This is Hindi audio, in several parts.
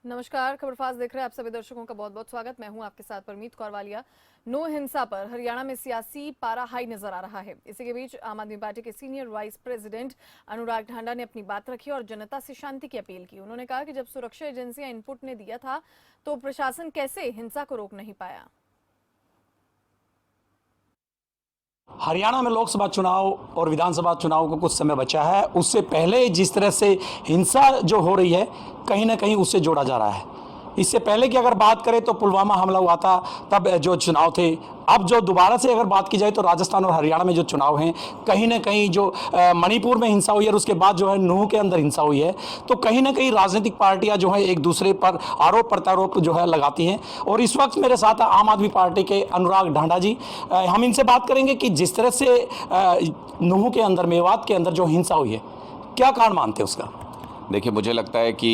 नमस्कार, खबरफास्ट देख रहे हैं आप सभी दर्शकों का बहुत बहुत स्वागत। मैं हूं आपके साथ परमीत कौर वालिया। नो हिंसा पर हरियाणा में सियासी पारा हाई नजर आ रहा है। इसी के बीच आम आदमी पार्टी के सीनियर वाइस प्रेसिडेंट अनुराग ढांडा ने अपनी बात रखी और जनता से शांति की अपील की। उन्होंने कहा कि जब सुरक्षा एजेंसियां इनपुट ने दिया था तो प्रशासन कैसे हिंसा को रोक नहीं पाया। हरियाणा में लोकसभा चुनाव और विधानसभा चुनाव को कुछ समय बचा है। उससे पहले जिस तरह से हिंसा जो हो रही है, कहीं ना कहीं उससे जोड़ा जा रहा है। इससे पहले की अगर बात करें तो पुलवामा हमला हुआ था, तब जो चुनाव थे। अब जो दोबारा से अगर बात की जाए तो राजस्थान और हरियाणा में जो चुनाव हैं, कहीं ना कहीं जो मणिपुर में हिंसा हुई है और उसके बाद जो है नूह के अंदर हिंसा हुई है, तो कहीं ना कहीं राजनीतिक पार्टियां जो है एक दूसरे पर आरोप प्रत्यारोप जो है लगाती हैं। और इस वक्त मेरे साथ आम आदमी पार्टी के अनुराग ढांडा जी। हम इनसे बात करेंगे कि जिस तरह से नूह के अंदर, मेवात के अंदर जो हिंसा हुई है, क्या कारण मानते हैं उसका? देखिए, मुझे लगता है कि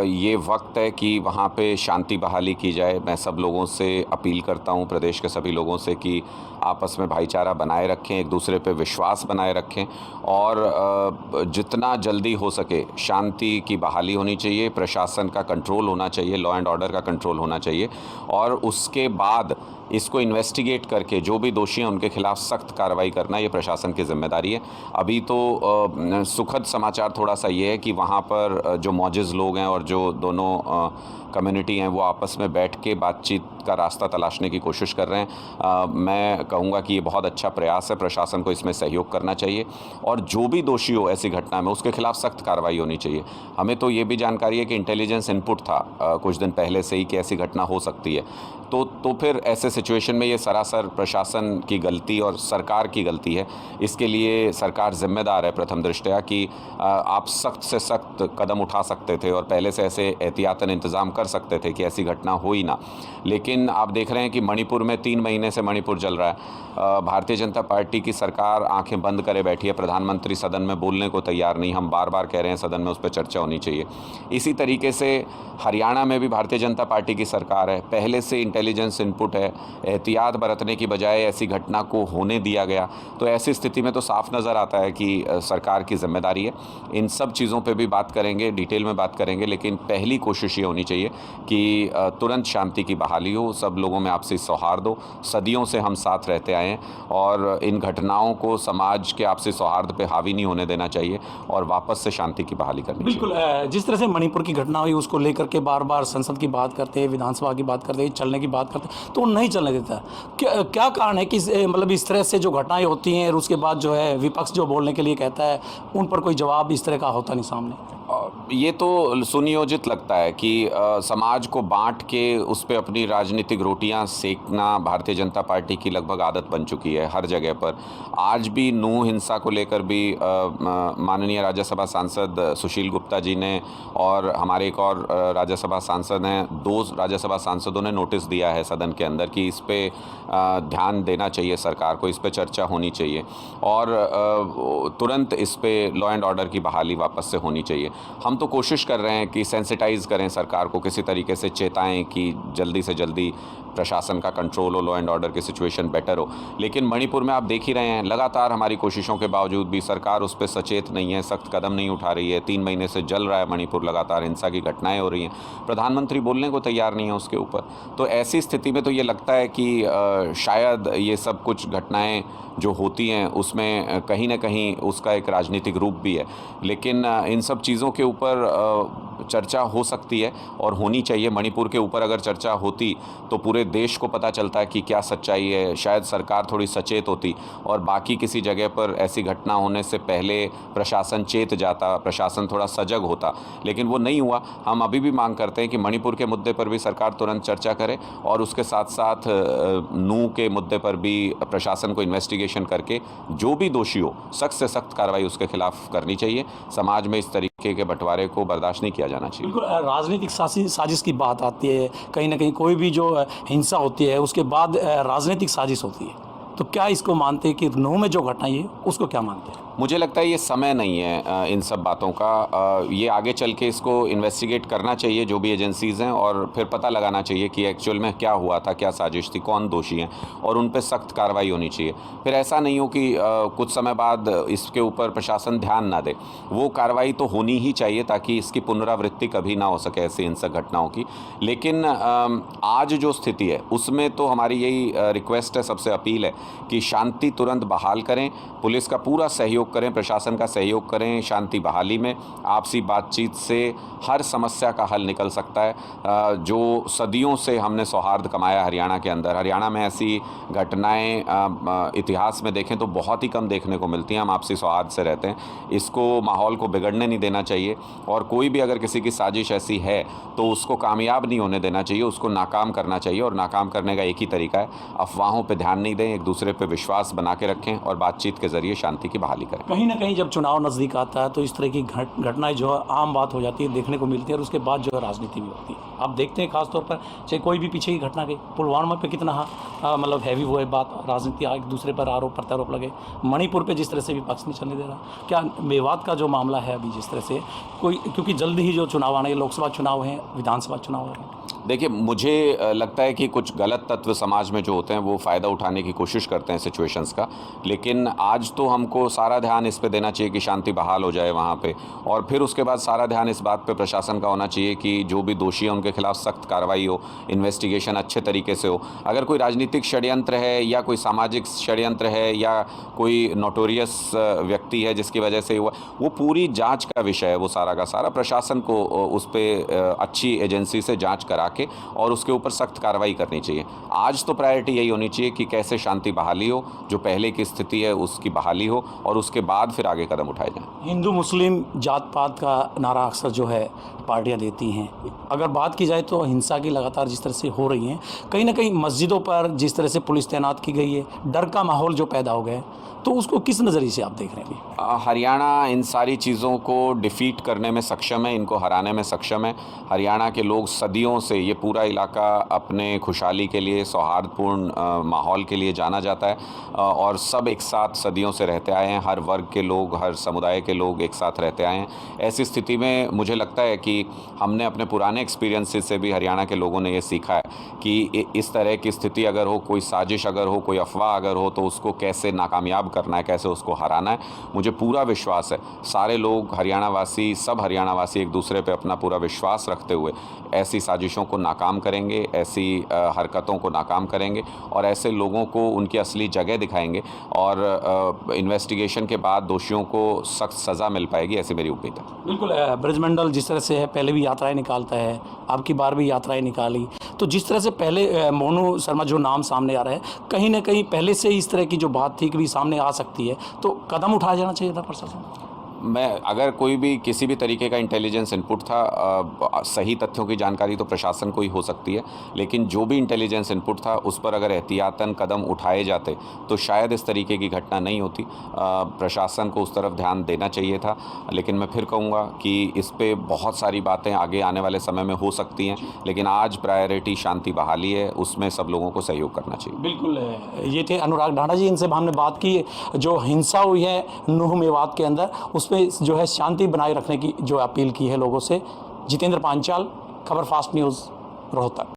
ये वक्त है कि वहाँ पे शांति बहाली की जाए। मैं सब लोगों से अपील करता हूँ, प्रदेश के सभी लोगों से, कि आपस में भाईचारा बनाए रखें, एक दूसरे पे विश्वास बनाए रखें और जितना जल्दी हो सके शांति की बहाली होनी चाहिए। प्रशासन का कंट्रोल होना चाहिए, लॉ एंड ऑर्डर का कंट्रोल होना चाहिए और उसके बाद इसको इन्वेस्टिगेट करके जो भी दोषी हैं उनके खिलाफ सख्त कार्रवाई करना ये प्रशासन की जिम्मेदारी है। अभी तो सुखद समाचार थोड़ा सा ये है कि वहाँ पर जो मौजूद लोग हैं और जो दोनों कम्युनिटी हैं वो आपस में बैठ के बातचीत का रास्ता तलाशने की कोशिश कर रहे हैं। मैं कहूँगा कि ये बहुत अच्छा प्रयास है, प्रशासन को इसमें सहयोग करना चाहिए और जो भी दोषी हो ऐसी घटना में उसके खिलाफ सख्त कार्रवाई होनी चाहिए। हमें तो ये भी जानकारी है कि इंटेलिजेंस इनपुट था कुछ दिन पहले से ही कि ऐसी घटना हो सकती है, तो फिर ऐसे सिचुएशन में ये सरासर प्रशासन की गलती और सरकार की गलती है। इसके लिए सरकार जिम्मेदार है प्रथम दृष्टया कि आप सख्त से सख्त कदम उठा सकते थे और पहले से ऐसे एहतियातन इंतज़ाम कर सकते थे कि ऐसी घटना हो ही ना। लेकिन आप देख रहे हैं कि मणिपुर में 3 महीने से मणिपुर जल रहा है। भारतीय जनता पार्टी की सरकार आंखें बंद करे बैठी है। प्रधानमंत्री सदन में बोलने को तैयार नहीं। हम बार बार कह रहे हैं सदन में उस पर चर्चा होनी चाहिए। इसी तरीके से हरियाणा में भी भारतीय जनता पार्टी की सरकार है, पहले से इंटेलिजेंस इनपुट है, एहतियात बरतने की बजाय ऐसी घटना को होने दिया गया। तो ऐसी स्थिति में तो साफ नज़र आता है कि सरकार की जिम्मेदारी है। इन सब चीज़ों पे भी बात करेंगे, डिटेल में बात करेंगे, लेकिन पहली कोशिश ये होनी चाहिए कि तुरंत शांति की बहाली हो, सब लोगों में आपसी सौहार्द हो। सदियों से हम साथ रहते आए हैं और इन घटनाओं को समाज के आपसी सौहार्द पे हावी नहीं होने देना चाहिए और वापस से शांति की बहाली करनी चाहिए। बिल्कुल, जिस तरह से मणिपुर की घटना हुई उसको लेकर के बार बार संसद की बात करते हैं, विधानसभा की बात करते हैं, चलने की बात करते हैं, तो वो नहीं चलने देता। क्या कारण है कि मतलब इस तरह से जो घटनाएं होती हैं और उसके बाद जो है विपक्ष जो बोलने के लिए कहता है उन पर कोई जवाब इस तरह का होता नहीं सामने? ये तो सुनियोजित लगता है कि समाज को बांट के उस पर अपनी राजनीतिक रोटियां सेकना भारतीय जनता पार्टी की लगभग आदत बन चुकी है हर जगह पर। आज भी नूह हिंसा को लेकर भी माननीय राज्यसभा सांसद सुशील गुप्ता जी ने और हमारे एक और राज्यसभा सांसद हैं, 2 राज्यसभा सांसदों ने नोटिस दिया है सदन के अंदर कि इस पे ध्यान देना चाहिए सरकार को, इस पे चर्चा होनी चाहिए और तुरंत इस पे लॉ एंड ऑर्डर की बहाली वापस से होनी चाहिए। हम तो कोशिश कर रहे हैं कि सेंसिटाइज़ करें सरकार को, किसी तरीके से चेताएं कि जल्दी से जल्दी प्रशासन का कंट्रोल हो, लॉ एंड ऑर्डर की सिचुएशन बेटर हो। लेकिन मणिपुर में आप देख ही रहे हैं, लगातार हमारी कोशिशों के बावजूद भी सरकार उस पर सचेत नहीं है, सख्त कदम नहीं उठा रही है। 3 महीने से जल रहा है मणिपुर, लगातार हिंसा की घटनाएं हो रही हैं, प्रधानमंत्री बोलने को तैयार नहीं है उसके ऊपर। तो ऐसी स्थिति में तो ये लगता है कि शायद ये सब कुछ घटनाएँ जो होती हैं उसमें कहीं ना कहीं उसका एक राजनीतिक रूप भी है। लेकिन इन सब चीज़ों के ऊपर चर्चा हो सकती है और होनी चाहिए। मणिपुर के ऊपर अगर चर्चा होती तो पूरे देश को पता चलता है कि क्या सच्चाई है। शायद सरकार थोड़ी सचेत होती और बाकी किसी जगह पर ऐसी घटना होने से पहले प्रशासन चेत जाता, प्रशासन थोड़ा सजग होता, लेकिन वो नहीं हुआ। हम अभी भी मांग करते हैं कि मणिपुर के मुद्दे पर भी सरकार तुरंत चर्चा करे और उसके साथ साथ नूह के मुद्दे पर भी प्रशासन को इन्वेस्टिगेशन करके जो भी दोषी हो सख्त से सख्त कार्रवाई उसके खिलाफ करनी चाहिए। समाज में इस तरीके के बंटवारे को बर्दाश्त नहीं किया जाना चाहिए। बिल्कुल, राजनीतिक साजिश की बात आती है, कहीं ना कहीं कोई भी जो हिंसा होती है उसके बाद राजनीतिक साजिश होती है, तो क्या इसको मानते हैं कि नूह में जो घटना है उसको क्या मानते हैं? मुझे लगता है ये समय नहीं है इन सब बातों का। ये आगे चल के इसको इन्वेस्टिगेट करना चाहिए जो भी एजेंसीज़ हैं, और फिर पता लगाना चाहिए कि एक्चुअल में क्या हुआ था, क्या साजिश थी, कौन दोषी हैं, और उन पे सख्त कार्रवाई होनी चाहिए। फिर ऐसा नहीं हो कि कुछ समय बाद इसके ऊपर प्रशासन ध्यान ना दे। वो कार्रवाई तो होनी ही चाहिए ताकि इसकी पुनरावृत्ति कभी ना हो सके ऐसी हिंसक घटनाओं की। लेकिन आज जो स्थिति है उसमें तो हमारी यही रिक्वेस्ट है, सबसे अपील है कि शांति तुरंत बहाल करें, पुलिस का पूरा सहयोग करें, प्रशासन का सहयोग करें शांति बहाली में। आपसी बातचीत से हर समस्या का हल निकल सकता है। जो सदियों से हमने सौहार्द कमाया हरियाणा के अंदर, हरियाणा में ऐसी घटनाएं इतिहास में देखें तो बहुत ही कम देखने को मिलती हैं। हम आपसी सौहार्द से रहते हैं, इसको माहौल को बिगड़ने नहीं देना चाहिए, और कोई भी अगर किसी की साजिश ऐसी है तो उसको कामयाब नहीं होने देना चाहिए, उसको नाकाम करना चाहिए। और नाकाम करने का एक ही तरीका है, अफवाहों पर ध्यान नहीं दें, एक दूसरे पर विश्वास बना के रखें और बातचीत के जरिए शांति की बहाली करें। कहीं ना कहीं जब चुनाव नज़दीक आता है तो इस तरह की घटनाएं जो है आम बात हो जाती है, देखने को मिलती है, और उसके बाद जो है राजनीति भी होती है। आप देखते हैं खासतौर पर चाहे कोई भी पीछे की घटना गई, पुलवामा पे कितना मतलब हैवी वो है बात, राजनीति एक दूसरे पर आरोप प्रत्यारोप लगे, मणिपुर पे जिस तरह से विपक्ष नहीं चलने दे रहा, क्या मेवात का जो मामला है अभी जिस तरह से कोई, क्योंकि जल्द ही जो चुनाव आने, लोकसभा चुनाव हैं, विधानसभा चुनाव हैं। देखिए, मुझे लगता है कि कुछ गलत तत्व समाज में जो होते हैं वो फ़ायदा उठाने की कोशिश करते हैं सिचुएशंस का, लेकिन आज तो हमको सारा ध्यान इस पे देना चाहिए कि शांति बहाल हो जाए वहाँ पे, और फिर उसके बाद सारा ध्यान इस बात पे प्रशासन का होना चाहिए कि जो भी दोषी हैं उनके खिलाफ सख्त कार्रवाई हो, इन्वेस्टिगेशन अच्छे तरीके से हो। अगर कोई राजनीतिक षड्यंत्र है या कोई सामाजिक षड्यंत्र है या कोई नोटोरियस व्यक्ति है जिसकी वजह से हुआ, वो पूरी जाँच का विषय है। वो सारा का सारा प्रशासन को उस पर अच्छी एजेंसी से जाँच करा के और उसके ऊपर सख्त कार्रवाई करनी चाहिए। आज तो प्रायोरिटी यही होनी चाहिए कि कैसे शांति बहाली हो, जो पहले की स्थिति है उसकी बहाली हो, और उसके बाद फिर आगे कदम उठाए जाएं। हिंदू मुस्लिम जात पात का नारा अक्सर जो है पार्टियां देती हैं। अगर बात की जाए तो हिंसा की लगातार जिस तरह से हो रही हैं, कहीं ना कहीं मस्जिदों पर जिस तरह से पुलिस तैनात की गई है, डर का माहौल जो पैदा हो गया है, तो उसको किस नज़रिए से आप देख रहे हैं? हरियाणा इन सारी चीज़ों को डिफ़ीट करने में सक्षम है, इनको हराने में सक्षम है। हरियाणा के लोग सदियों से, ये पूरा इलाका अपने खुशहाली के लिए, सौहार्दपूर्ण माहौल के लिए जाना जाता है, और सब एक साथ सदियों से रहते आए हैं। हर वर्ग के लोग, हर समुदाय के लोग एक साथ रहते आए हैं। ऐसी स्थिति में मुझे लगता है कि हमने अपने पुराने एक्सपीरियंसेस से भी हरियाणा के लोगों ने ये सीखा है कि इस तरह की स्थिति अगर हो, कोई साजिश अगर हो, कोई अफवाह अगर हो, तो उसको कैसे नाकामयाब करना है, कैसे उसको हराना है। मुझे पूरा विश्वास है सारे लोग हरियाणा वासी, सब हरियाणा वासी एक दूसरे पे अपना पूरा विश्वास रखते हुए ऐसी साजिशों को नाकाम करेंगे, ऐसी हरकतों को नाकाम करेंगे, और ऐसे लोगों को उनकी असली जगह दिखाएंगे, और इन्वेस्टिगेशन के बाद दोषियों को सख्त सज़ा मिल पाएगी, ऐसी मेरी उम्मीद है। बिल्कुल, ब्रजमंडल जिस तरह से है, पहले भी यात्राएं निकालता है, अब की बार भी यात्राएं निकाली, तो जिस तरह से पहले मोनू शर्मा जो नाम सामने आ रहा है, कहीं ना कहीं पहले से इस तरह की जो बात थी कि भी सामने आ सकती है, तो कदम उठाया जाना चाहिए था प्रशासन। मैं अगर कोई भी किसी भी तरीके का इंटेलिजेंस इनपुट था, सही तथ्यों की जानकारी तो प्रशासन को ही हो सकती है, लेकिन जो भी इंटेलिजेंस इनपुट था उस पर अगर एहतियातन कदम उठाए जाते तो शायद इस तरीके की घटना नहीं होती। प्रशासन को उस तरफ ध्यान देना चाहिए था, लेकिन मैं फिर कहूँगा कि इस पर बहुत सारी बातें आगे आने वाले समय में हो सकती हैं, लेकिन आज प्रायोरिटी शांति बहाली है, उसमें सब लोगों को सहयोग करना चाहिए। बिल्कुल, ये थे अनुराग ढांडा जी, इनसे हमने बात की जो हिंसा हुई है नूह मेवात के अंदर, उस जो है शांति बनाए रखने की जो अपील की है लोगों से। जितेंद्र पांचाल, खबर फास्ट न्यूज़, रोहतक।